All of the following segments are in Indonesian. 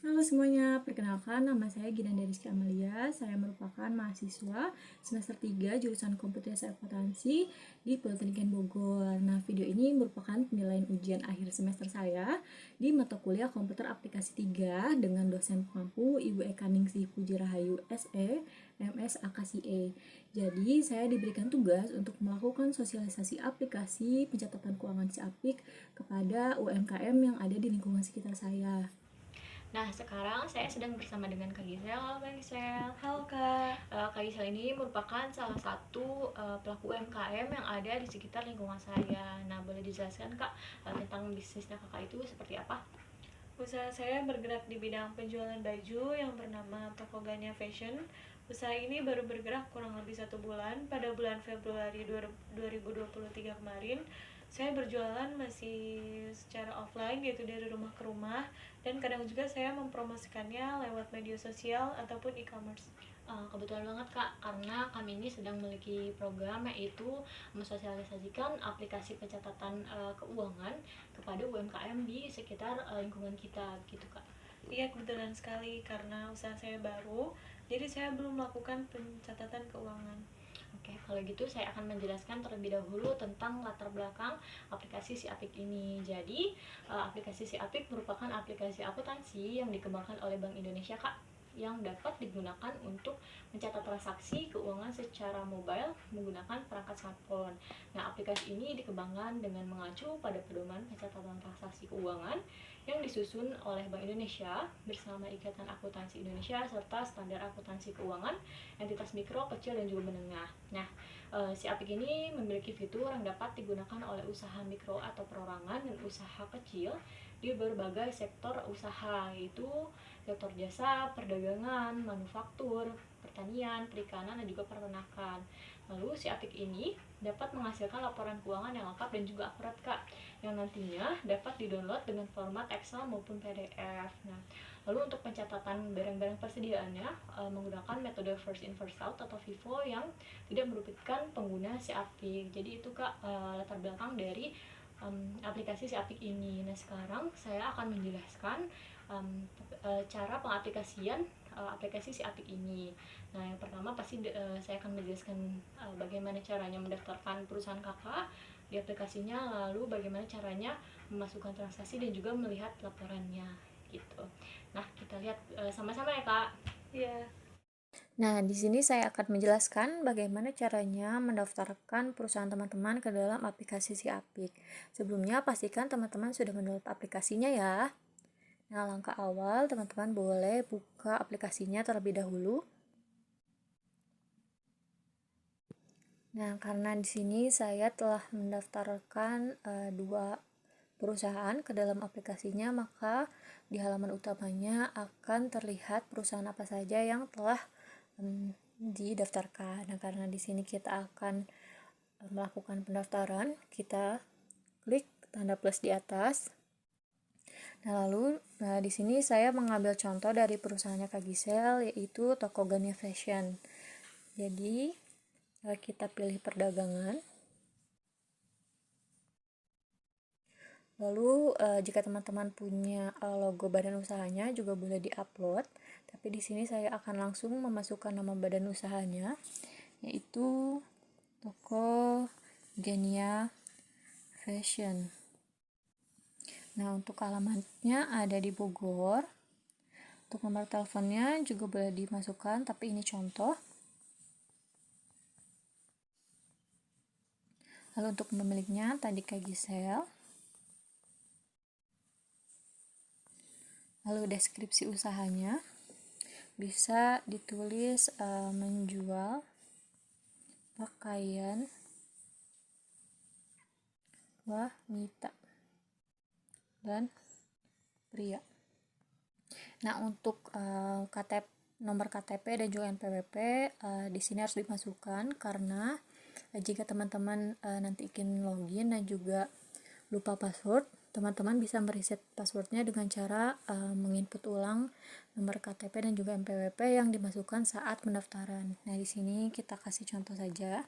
Halo semuanya, perkenalkan nama saya Ginanda Rizky Amalia. Saya merupakan mahasiswa semester 3 jurusan Komputerasi Akuntansi di Politeknik Bogor. Nah, video ini merupakan penilaian ujian akhir semester saya di mata kuliah Komputer Aplikasi 3 dengan dosen pengampu Ibu Eka Ningsih Puji Rahayu SE, MS AKSIE. Jadi, saya diberikan tugas untuk melakukan sosialisasi aplikasi pencatatan keuangan si Apik kepada UMKM yang ada di lingkungan sekitar saya. Nah, sekarang saya sedang bersama dengan Kak Gisel. Halo Kak Gisel. Halo Kak. Kak Gisel ini merupakan salah satu pelaku UMKM yang ada di sekitar lingkungan saya. Nah, boleh dijelaskan Kak tentang bisnisnya Kakak itu seperti apa? Usaha saya bergerak di bidang penjualan baju yang bernama Tokoganya Fashion. Usaha ini baru bergerak kurang lebih 1 bulan. Pada bulan Februari 2023 kemarin, saya berjualan masih secara offline, yaitu dari rumah ke rumah, dan kadang juga saya mempromosikannya lewat media sosial ataupun e-commerce. Kebetulan banget Kak, karena kami ini sedang memiliki program yaitu mensosialisasikan aplikasi pencatatan keuangan kepada UMKM di sekitar lingkungan kita gitu Kak. Iya, kebetulan sekali karena usaha saya baru, jadi saya belum melakukan pencatatan keuangan. Oke, kalau gitu saya akan menjelaskan terlebih dahulu tentang latar belakang aplikasi si Apik ini. Jadi, aplikasi si Apik merupakan aplikasi akuntansi yang dikembangkan oleh Bank Indonesia, Kak, yang dapat digunakan untuk mencatat transaksi keuangan secara mobile menggunakan perangkat smartphone. Nah, aplikasi ini dikembangkan dengan mengacu pada pedoman pencatatan transaksi keuangan yang disusun oleh Bank Indonesia bersama Ikatan Akuntansi Indonesia serta standar akuntansi keuangan entitas mikro, kecil, dan juga menengah. Nah, si Apik ini memiliki fitur yang dapat digunakan oleh usaha mikro atau perorangan dan usaha kecil di berbagai sektor usaha, yaitu sektor jasa, perdagangan, manufaktur, pertanian, perikanan, dan juga peternakan. Lalu si Apik ini dapat menghasilkan laporan keuangan yang lengkap dan juga akurat Kak, yang nantinya dapat didownload dengan format Excel maupun PDF. Nah, lalu untuk pencatatan barang-barang persediaannya menggunakan metode first in first out atau FIFO yang tidak merugikan pengguna si Apik. Jadi itu Kak latar belakang dari aplikasi si Apik ini. Nah, sekarang saya akan menjelaskan cara pengaplikasian aplikasi si Apik ini. Nah, yang pertama pasti saya akan menjelaskan bagaimana caranya mendaftarkan perusahaan kakak di aplikasinya, lalu bagaimana caranya memasukkan transaksi dan juga melihat laporannya gitu. Nah, kita lihat sama-sama ya Kak. Iya. Nah, di sini saya akan menjelaskan bagaimana caranya mendaftarkan perusahaan teman-teman ke dalam aplikasi si Apik. Sebelumnya, pastikan teman-teman sudah mendownload aplikasinya ya. Nah, langkah awal teman-teman boleh buka aplikasinya terlebih dahulu. Nah, karena di sini saya telah mendaftarkan dua perusahaan ke dalam aplikasinya, maka di halaman utamanya akan terlihat perusahaan apa saja yang telah didaftarkan. Nah, karena di sini kita akan melakukan pendaftaran, kita klik tanda plus di atas. Nah, lalu di sini saya mengambil contoh dari perusahaannya Kak Gisel, yaitu Tokoganya Fashion. Jadi, kita pilih perdagangan. Lalu jika teman-teman punya logo badan usahanya juga boleh diupload. Tapi di sini saya akan langsung memasukkan nama badan usahanya, yaitu Toko Genia Fashion. Nah, untuk alamatnya ada di Bogor. Untuk nomor teleponnya juga boleh dimasukkan, tapi ini contoh. Lalu untuk pemiliknya tadi Kak Gisel. Lalu deskripsi usahanya bisa ditulis menjual pakaian wanita dan pria. Nah, untuk nomor KTP dan juga NPWP di sini harus dimasukkan karena jika teman-teman nanti ingin login dan juga lupa password, teman-teman bisa mereset passwordnya dengan cara menginput ulang nomor KTP dan juga NPWP yang dimasukkan saat pendaftaran. Nah, di sini kita kasih contoh saja.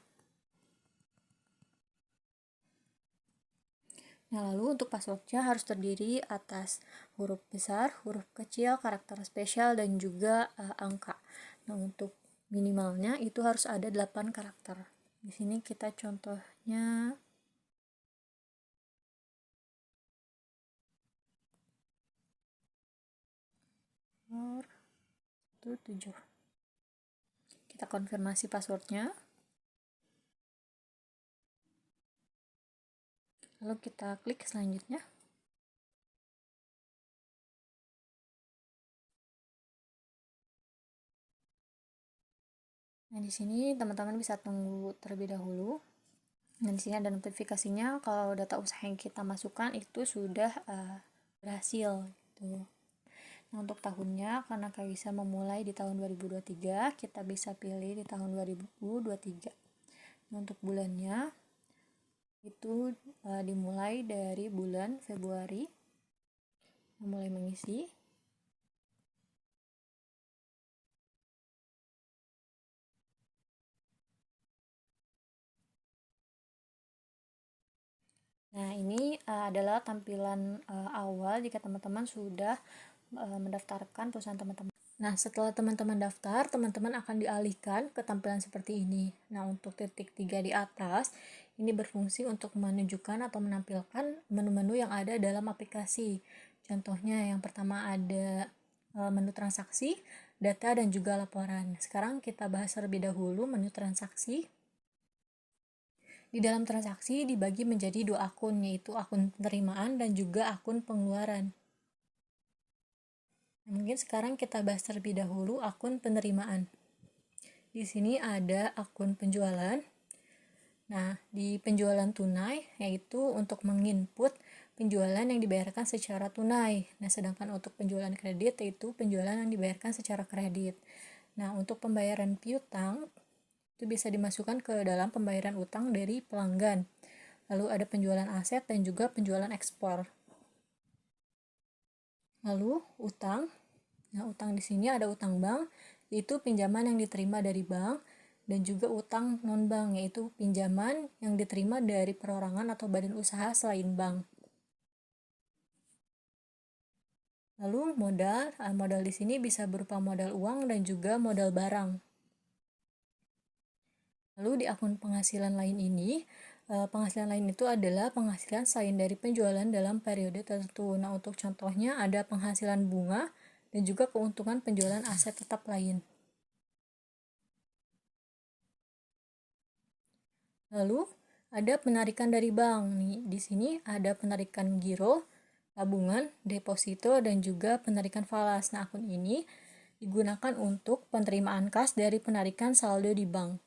Nah, lalu untuk passwordnya harus terdiri atas huruf besar, huruf kecil, karakter spesial, dan juga angka. Nah, untuk minimalnya itu harus ada 8 karakter. Di sini kita contohnya 7. Kita konfirmasi passwordnya. Lalu kita klik selanjutnya. Nah, di sini teman-teman bisa tunggu terlebih dahulu. Nah, di sini ada notifikasinya kalau data usaha yang kita masukkan itu sudah berhasil gitu. Nah, untuk tahunnya karena bisa memulai di tahun 2023, kita bisa pilih di tahun 2023. Nah, untuk bulannya itu dimulai dari bulan Februari. Mulai mengisi. Nah, ini adalah tampilan awal jika teman-teman sudah mendaftarkan perusahaan teman-teman. Nah, setelah teman-teman daftar, teman-teman akan dialihkan ke tampilan seperti ini. Nah, untuk titik 3 di atas, ini berfungsi untuk menunjukkan atau menampilkan menu-menu yang ada dalam aplikasi. Contohnya, yang pertama ada menu transaksi, data, dan juga laporan. Sekarang kita bahas terlebih dahulu menu transaksi. Di dalam transaksi dibagi menjadi 2 akun, yaitu akun penerimaan dan juga akun pengeluaran. Nah, mungkin sekarang kita bahas terlebih dahulu akun penerimaan. Di sini ada akun penjualan. Nah, di penjualan tunai, yaitu untuk menginput penjualan yang dibayarkan secara tunai. Nah, sedangkan untuk penjualan kredit, yaitu penjualan yang dibayarkan secara kredit. Nah, untuk pembayaran piutang, itu bisa dimasukkan ke dalam pembayaran utang dari pelanggan. Lalu ada penjualan aset dan juga penjualan ekspor. Lalu utang. Nah, utang di sini ada utang bank, yaitu pinjaman yang diterima dari bank, dan juga utang non-bank, yaitu pinjaman yang diterima dari perorangan atau badan usaha selain bank. Lalu modal di sini bisa berupa modal uang dan juga modal barang. Lalu di akun penghasilan lain ini, penghasilan lain itu adalah penghasilan selain dari penjualan dalam periode tertentu. Nah, untuk contohnya ada penghasilan bunga dan juga keuntungan penjualan aset tetap lain. Lalu ada penarikan dari bank. Nih, di sini ada penarikan giro, tabungan, deposito, dan juga penarikan falas. Nah, akun ini digunakan untuk penerimaan kas dari penarikan saldo di bank.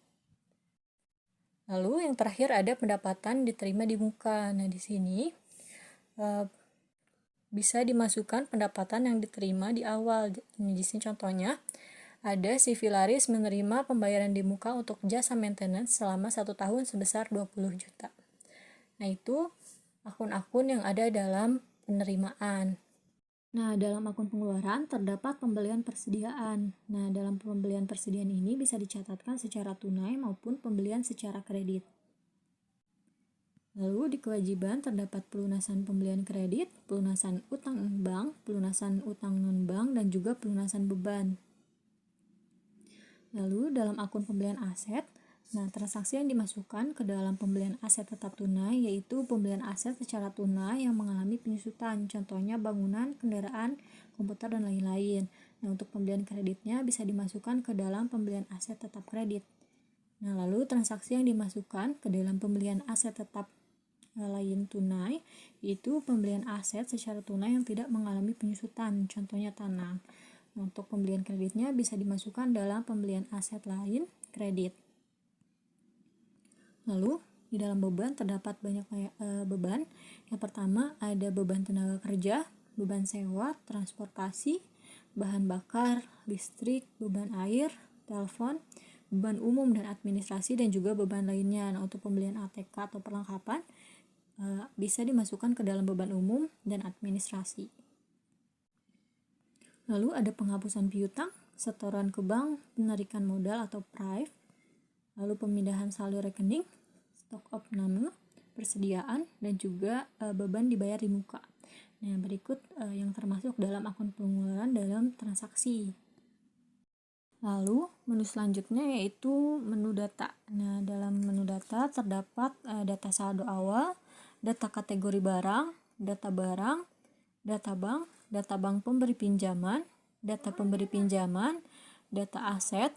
Lalu yang terakhir ada pendapatan diterima di muka. Nah, di sini bisa dimasukkan pendapatan yang diterima di awal. Di sini contohnya ada Civilaris menerima pembayaran di muka untuk jasa maintenance selama 1 tahun sebesar 20 juta. Nah, itu akun-akun yang ada dalam penerimaan. Nah, dalam akun pengeluaran terdapat pembelian persediaan. Nah, dalam pembelian persediaan ini bisa dicatatkan secara tunai maupun pembelian secara kredit. Lalu di kewajiban terdapat pelunasan pembelian kredit, pelunasan utang bank, pelunasan utang non-bank, dan juga pelunasan beban. Lalu dalam akun pembelian aset, nah transaksi yang dimasukkan ke dalam pembelian aset tetap tunai yaitu pembelian aset secara tunai yang mengalami penyusutan, contohnya bangunan, kendaraan, komputer, dan lain-lain. Nah, untuk pembelian kreditnya bisa dimasukkan ke dalam pembelian aset tetap kredit. Nah, lalu transaksi yang dimasukkan ke dalam pembelian aset tetap lain tunai yaitu pembelian aset secara tunai yang tidak mengalami penyusutan, contohnya tanah. Nah, untuk pembelian kreditnya bisa dimasukkan dalam pembelian aset lain kredit. Lalu di dalam beban terdapat banyak beban. Yang pertama ada beban tenaga kerja, beban sewa, transportasi, bahan bakar, listrik, beban air, telepon, beban umum dan administrasi, dan juga beban lainnya. Nah, untuk pembelian ATK atau perlengkapan bisa dimasukkan ke dalam beban umum dan administrasi. Lalu ada penghapusan piutang, setoran ke bank, penarikan modal atau PRIV, lalu pemindahan saldo rekening, stock opname, persediaan, dan juga beban dibayar di muka. Nah, berikut yang termasuk dalam akun pengeluaran dalam transaksi. Lalu, menu selanjutnya yaitu menu data. Nah, dalam menu data terdapat data saldo awal, data kategori barang, data bank, data bank pemberi pinjaman, data pemberi pinjaman, data aset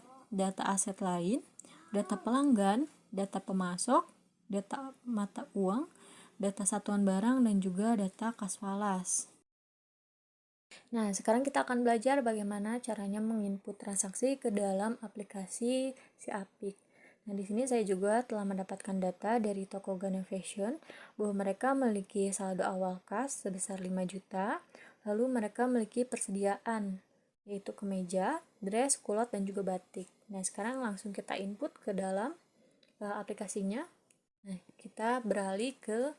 lain, data pelanggan, data pemasok, data mata uang, data satuan barang, dan juga data kas falas. Nah, sekarang kita akan belajar bagaimana caranya menginput transaksi ke dalam aplikasi si Apik. Nah, di sini saya juga telah mendapatkan data dari toko Gana Fashion bahwa mereka memiliki saldo awal kas sebesar 5 juta, lalu mereka memiliki persediaan yaitu kemeja, dress, kulot, dan juga batik. Nah, sekarang langsung kita input ke dalam aplikasinya. Nah, kita beralih ke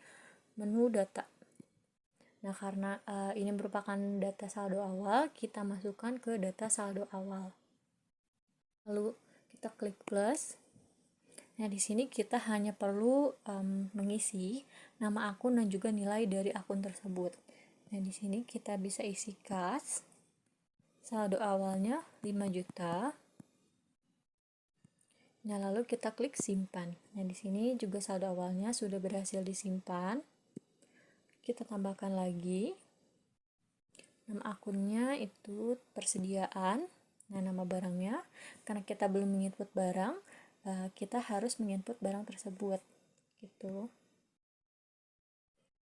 menu data. Nah, karena ini merupakan data saldo awal, kita masukkan ke data saldo awal. Lalu kita klik plus. Nah, di sini kita hanya perlu mengisi nama akun dan juga nilai dari akun tersebut. Nah, di sini kita bisa isi kas. Saldo awalnya 5 juta. Nah, lalu kita klik simpan. Nah, di sini juga saldo awalnya sudah berhasil disimpan. Kita tambahkan lagi nama akunnya itu persediaan. Nah, nama barangnya karena kita belum menginput barang, kita harus menginput barang tersebut gitu.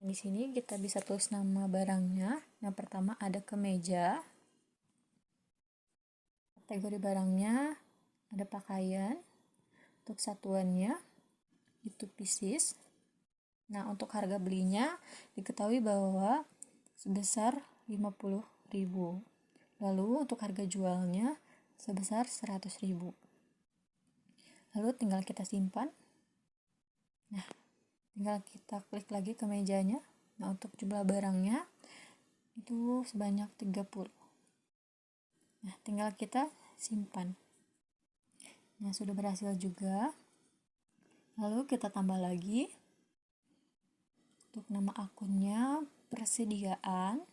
Di sini kita bisa tulis nama barangnya. Yang pertama ada kemeja. Kategori barangnya ada pakaian. Untuk satuannya itu pieces. Nah, untuk harga belinya diketahui bahwa sebesar 50.000. Lalu untuk harga jualnya sebesar 100.000. Lalu tinggal kita simpan. Nah, tinggal kita klik lagi ke mejanya. Nah, untuk jumlah barangnya itu sebanyak 30. Nah, tinggal kita simpan. Nah, sudah berhasil juga. Lalu kita tambah lagi. Untuk nama akunnya persediaan,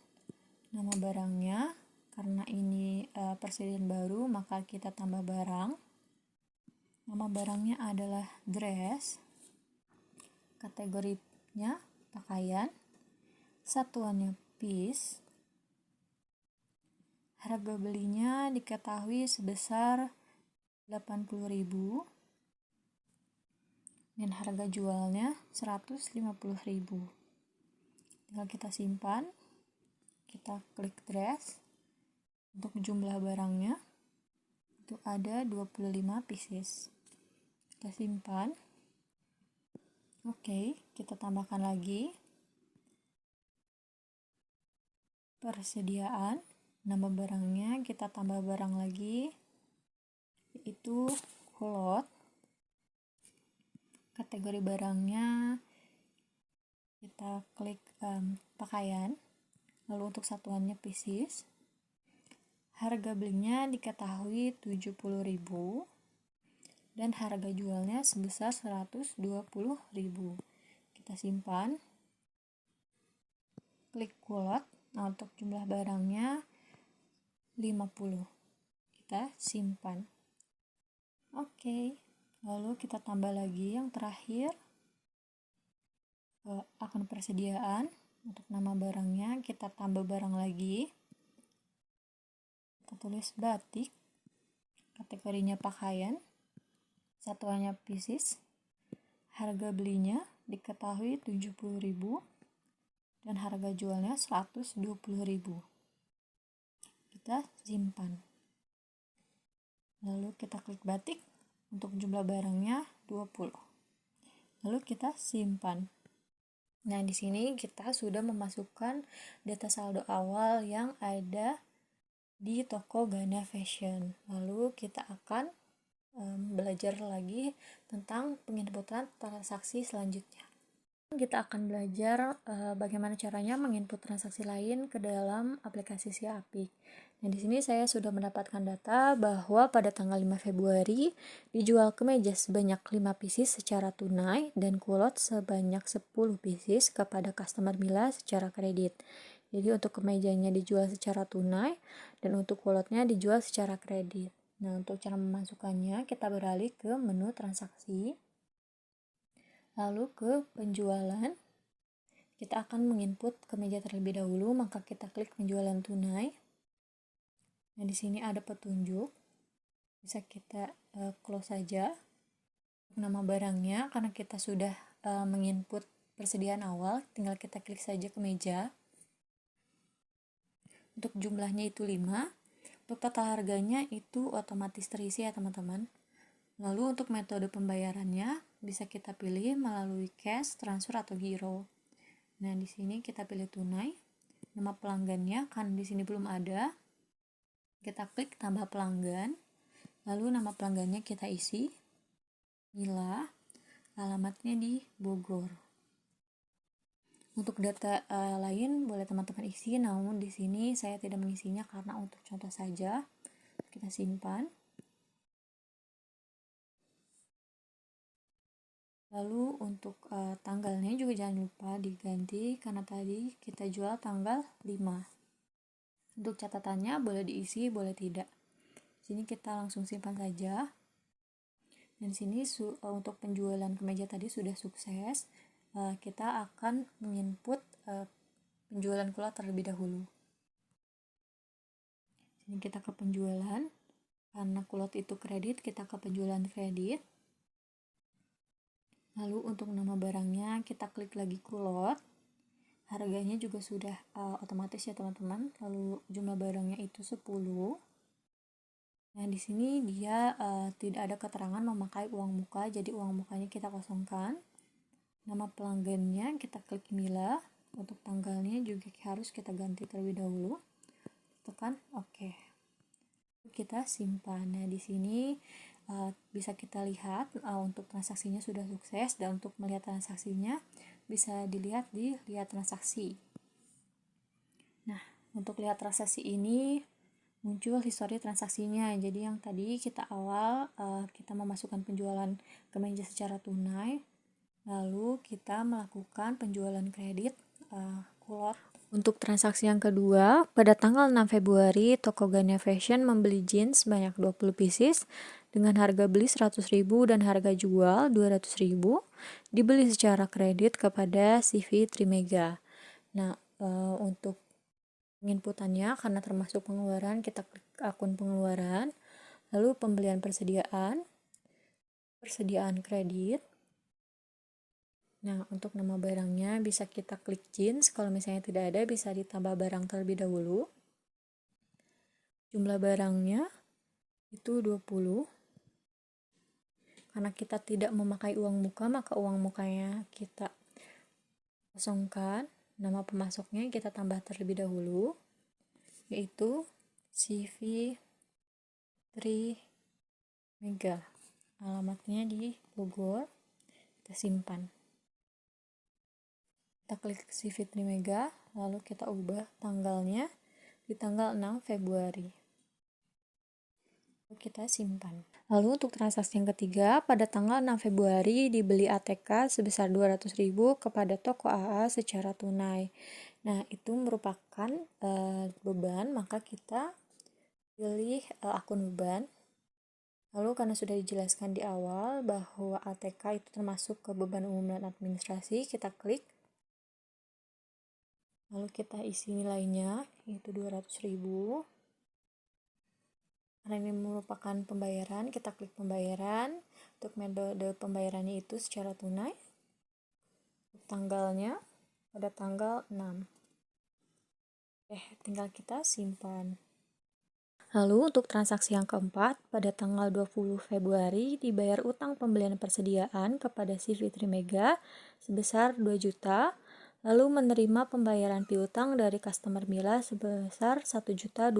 nama barangnya karena ini persediaan baru maka kita tambah barang. Nama barangnya adalah dress, kategorinya pakaian, satuannya piece, harga belinya diketahui sebesar 80.000 dan harga jualnya 150.000. Tinggal kita simpan, kita klik dress. Untuk jumlah barangnya itu ada 25 pieces. Kita simpan. Oke, kita tambahkan lagi persediaan, nama barangnya kita tambah barang lagi yaitu kulot. Kategori barangnya kita klik pakaian. Lalu untuk satuannya pieces. Harga belinya diketahui 70.000 dan harga jualnya sebesar 120.000. Kita simpan. Klik kulot. Nah, untuk jumlah barangnya 50. Kita simpan. Oke. Lalu kita tambah lagi yang terakhir akun persediaan. Untuk nama barangnya kita tambah barang lagi. Kita tulis batik. Kategorinya pakaian. Satuannya pieces. Harga belinya diketahui 70.000 dan harga jualnya 120.000. Kita simpan. Lalu kita klik batik. Untuk jumlah barangnya 20. Lalu kita simpan. Nah, di sini kita sudah memasukkan data saldo awal yang ada di toko Gana Fashion. Lalu kita akan belajar lagi tentang penginputan transaksi selanjutnya. Kita akan belajar bagaimana caranya menginput transaksi lain ke dalam aplikasi si Apik. Nah, di sini saya sudah mendapatkan data bahwa pada tanggal 5 Februari dijual kemeja sebanyak 5 pieces secara tunai dan kulot sebanyak 10 pieces kepada customer Mila secara kredit. Jadi untuk kemejanya dijual secara tunai dan untuk kulotnya dijual secara kredit. Nah, untuk cara memasukkannya kita beralih ke menu transaksi. Lalu ke penjualan, kita akan menginput kemeja terlebih dahulu, maka kita klik penjualan tunai. Nah, di sini ada petunjuk, bisa kita close saja. Nama barangnya, karena kita sudah menginput persediaan awal, tinggal kita klik saja kemeja. Untuk jumlahnya itu 5, untuk total harganya itu otomatis terisi ya teman-teman. Lalu untuk metode pembayarannya bisa kita pilih melalui cash, transfer atau giro. Nah, di sini kita pilih tunai. Nama pelanggannya kan di sini belum ada. Kita klik tambah pelanggan. Lalu nama pelanggannya kita isi. Mila, alamatnya di Bogor. Untuk data lain boleh teman-teman isi, namun di sini saya tidak mengisinya karena untuk contoh saja. Kita simpan. Lalu untuk tanggalnya juga jangan lupa diganti karena tadi kita jual tanggal 5. Untuk catatannya boleh diisi, boleh tidak. Sini kita langsung simpan saja. Dan sini untuk penjualan kemeja tadi sudah sukses. Kita akan menginput penjualan kulot terlebih dahulu. Sini kita ke penjualan. Karena kulot itu kredit, kita ke penjualan kredit. Lalu untuk nama barangnya kita klik lagi kulot. Harganya juga sudah otomatis ya teman-teman. Lalu jumlah barangnya itu 10. Nah, di sini dia tidak ada keterangan memakai uang muka, jadi uang mukanya kita kosongkan. Nama pelanggannya kita klik Mila. Untuk tanggalnya juga harus kita ganti terlebih dahulu. Tekan oke. Kita simpan. Nah, di sini bisa kita lihat untuk transaksinya sudah sukses, dan untuk melihat transaksinya bisa dilihat di lihat transaksi. Nah, untuk lihat transaksi ini muncul histori transaksinya. Jadi yang tadi kita awal kita memasukkan penjualan kemeja secara tunai, lalu kita melakukan penjualan kredit kulot. Untuk transaksi yang kedua, pada tanggal 6 Februari, toko Gania Fashion membeli jeans sebanyak 20 pieces dengan harga beli 100.000 dan harga jual 200.000, dibeli secara kredit kepada CV Trimega. Nah, untuk penginputannya karena termasuk pengeluaran, kita klik akun pengeluaran, lalu pembelian persediaan kredit. Nah, untuk nama barangnya bisa kita klik jeans, kalau misalnya tidak ada bisa ditambah barang terlebih dahulu. Jumlah barangnya itu 20. Karena kita tidak memakai uang muka, maka uang mukanya kita kosongkan. Nama pemasoknya kita tambah terlebih dahulu, yaitu CV Trimega. Alamatnya di Bogor. Kita simpan. Kita klik CV Trimega, lalu kita ubah tanggalnya di tanggal 6 Februari. Kita simpan. Lalu untuk transaksi yang ketiga, pada tanggal 6 Februari dibeli ATK sebesar 200.000 kepada toko AA secara tunai. Nah, itu merupakan beban, maka kita pilih akun beban. Lalu karena sudah dijelaskan di awal bahwa ATK itu termasuk ke beban umum dan administrasi, kita klik. Lalu kita isi nilainya, yaitu 200.000. Karena ini merupakan pembayaran, kita klik pembayaran. Untuk metode pembayarannya itu secara tunai. Tanggalnya pada tanggal 6. Tinggal kita simpan. Lalu untuk transaksi yang keempat, pada tanggal 20 Februari dibayar utang pembelian persediaan kepada CV Trimega sebesar 2 juta, lalu menerima pembayaran piutang dari customer Mila sebesar 1.200.000.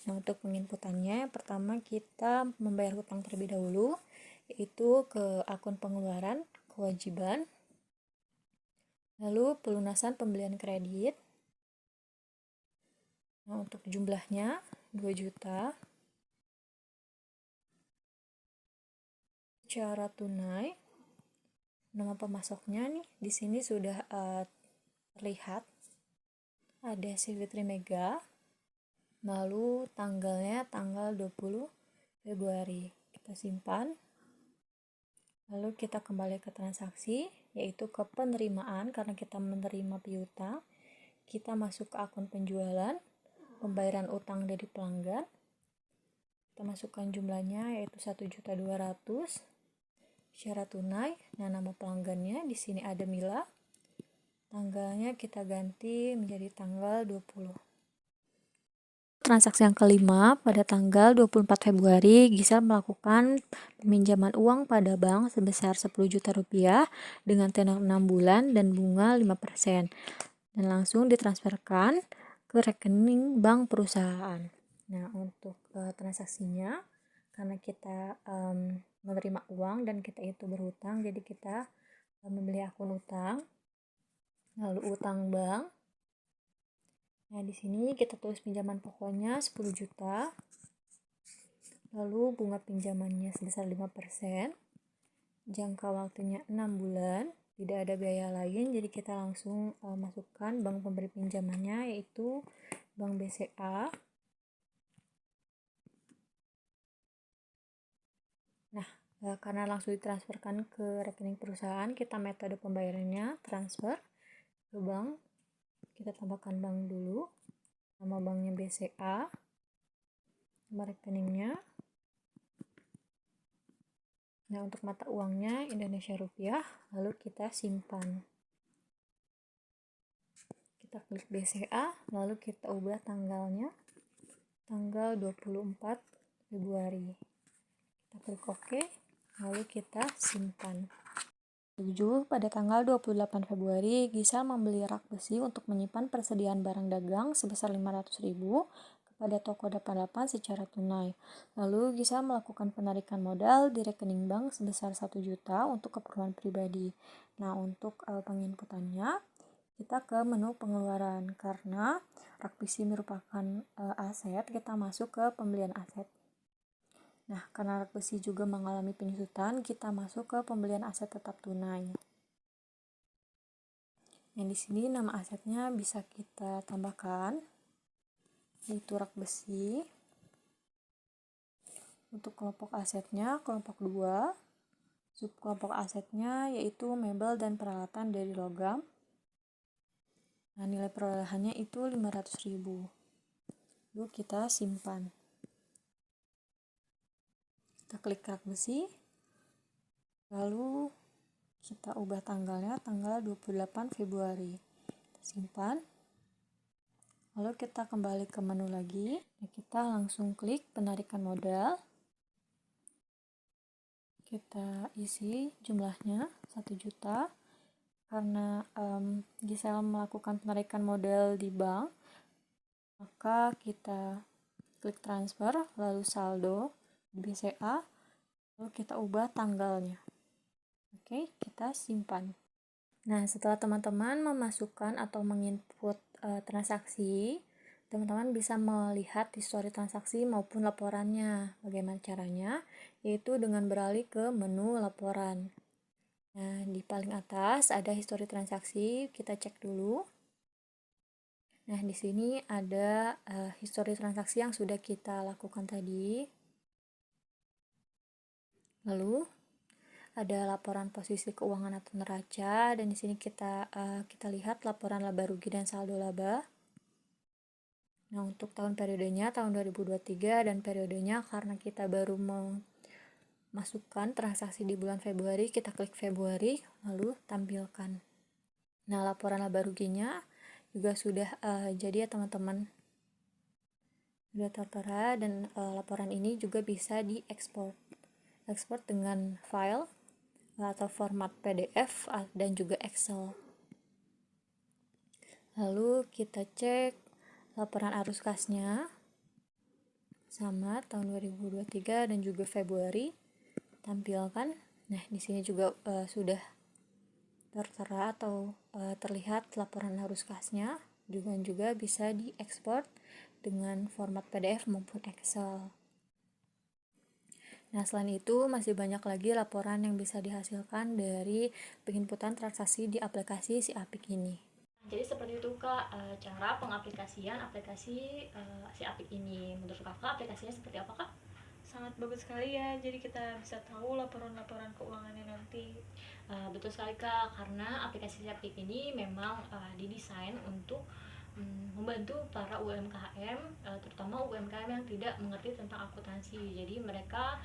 Nah, untuk penginputannya, pertama kita membayar hutang terlebih dahulu, yaitu ke akun pengeluaran, kewajiban. Lalu pelunasan pembelian kredit. Nah, untuk jumlahnya 2 juta. Secara tunai, nama pemasoknya nih di sini sudah terlihat. Ada si Fitri Mega. Lalu tanggalnya tanggal 20 Februari. Kita simpan. Lalu kita kembali ke transaksi, yaitu ke penerimaan karena kita menerima piutang. Kita masuk ke akun penjualan, pembayaran utang dari pelanggan. Kita masukkan jumlahnya yaitu 1.200.000 secara tunai. Nah, nama pelanggannya di sini ada Mila. Tanggalnya kita ganti menjadi tanggal 20. Transaksi yang kelima, pada tanggal 24 Februari, Gisel melakukan peminjaman uang pada bank sebesar 10 juta rupiah dengan tenor 6 bulan dan bunga 5%, dan langsung ditransferkan ke rekening bank perusahaan. Nah, untuk transaksinya, karena kita menerima uang dan kita itu berhutang, jadi kita membeli akun utang, lalu utang bank. Nah, di sini kita tulis pinjaman pokoknya 10 juta. Lalu bunga pinjamannya sebesar 5%. Jangka waktunya 6 bulan. Tidak ada biaya lain, jadi kita langsung masukkan bank pemberi pinjamannya, yaitu Bank BCA. Nah, karena langsung ditransferkan ke rekening perusahaan, kita metode pembayarannya transfer ke bank. Kita tambahkan bank dulu, nama banknya BCA, nomor rekeningnya. Nah, untuk mata uangnya Indonesia Rupiah, lalu kita simpan. Kita klik BCA, lalu kita ubah tanggalnya, tanggal 24 Februari. Kita klik OK, lalu kita simpan. 7. Pada tanggal 28 Februari, Gisel membeli rak besi untuk menyimpan persediaan barang dagang sebesar 500.000 kepada toko 88 secara tunai. Lalu Gisel melakukan penarikan modal di rekening bank sebesar 1 juta untuk keperluan pribadi. Nah, untuk penginputannya, kita ke menu pengeluaran. Karena rak besi merupakan aset, kita masuk ke pembelian aset. Nah, karena rak besi juga mengalami penyusutan, kita masuk ke pembelian aset tetap tunai. Yang di sini nama asetnya bisa kita tambahkan, yaitu rak besi. Untuk kelompok asetnya, kelompok 2. Subkelompok asetnya yaitu mebel dan peralatan dari logam. Nah, nilai perolehannya itu 500.000. Lalu kita simpan. Kita klik rak besi, lalu kita ubah tanggalnya tanggal 28 Februari. Kita simpan. Lalu kita kembali ke menu lagi. Kita langsung klik penarikan modal. Kita isi jumlahnya 1 juta. Karena Gisel melakukan penarikan modal di bank, maka kita klik transfer, lalu saldo BCA, lalu kita ubah tanggalnya. Oke, kita simpan. Nah, setelah teman-teman memasukkan atau menginput transaksi, teman-teman bisa melihat histori transaksi maupun laporannya. Bagaimana caranya? Yaitu dengan beralih ke menu laporan. Nah, di paling atas ada histori transaksi, kita cek dulu. Nah, di sini ada histori transaksi yang sudah kita lakukan tadi. Lalu ada laporan posisi keuangan atau neraca, dan di sini kita lihat laporan laba rugi dan saldo laba. Nah, untuk tahun periodenya tahun 2023 dan periodenya karena kita baru memasukkan transaksi di bulan Februari, kita klik Februari lalu tampilkan. Nah, laporan laba ruginya juga sudah jadi ya teman-teman. Sudah tertera, dan laporan ini juga bisa diekspor. Ekspor dengan file atau format PDF dan juga Excel. Lalu kita cek laporan arus kasnya sama tahun 2023 dan juga Februari tampilkan. Nah, di sini juga sudah tertera atau terlihat laporan arus kasnya, juga bisa diekspor dengan format PDF maupun Excel. Nah, selain itu masih banyak lagi laporan yang bisa dihasilkan dari penginputan transaksi di aplikasi si Apik ini. Jadi seperti itu Kak, cara pengaplikasian aplikasi si Apik ini. Menurut Kakak aplikasinya seperti apa Kak? Sangat bagus sekali ya, jadi kita bisa tahu laporan-laporan keuangannya nanti. Betul sekali Kak, karena aplikasi si Apik ini memang didesain untuk membantu para UMKM, terutama UMKM yang tidak mengerti tentang akuntansi. Jadi mereka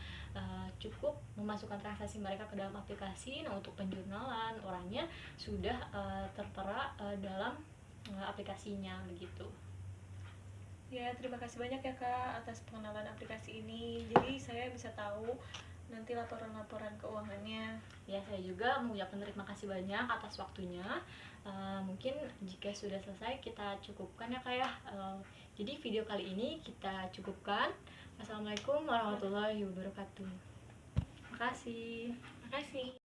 cukup memasukkan transaksi mereka ke dalam aplikasi. Nah, untuk penjurnalan orangnya sudah tertera dalam aplikasinya begitu. Ya, terima kasih banyak ya Kak atas pengenalan aplikasi ini. Jadi saya bisa tahu nanti laporan-laporan keuangannya. Ya, saya juga mengucapkan terima kasih banyak atas waktunya. Mungkin jika sudah selesai kita cukupkan ya Kak ya. Jadi video kali ini kita cukupkan. Assalamualaikum warahmatullahi wabarakatuh. Terima kasih. Terima kasih.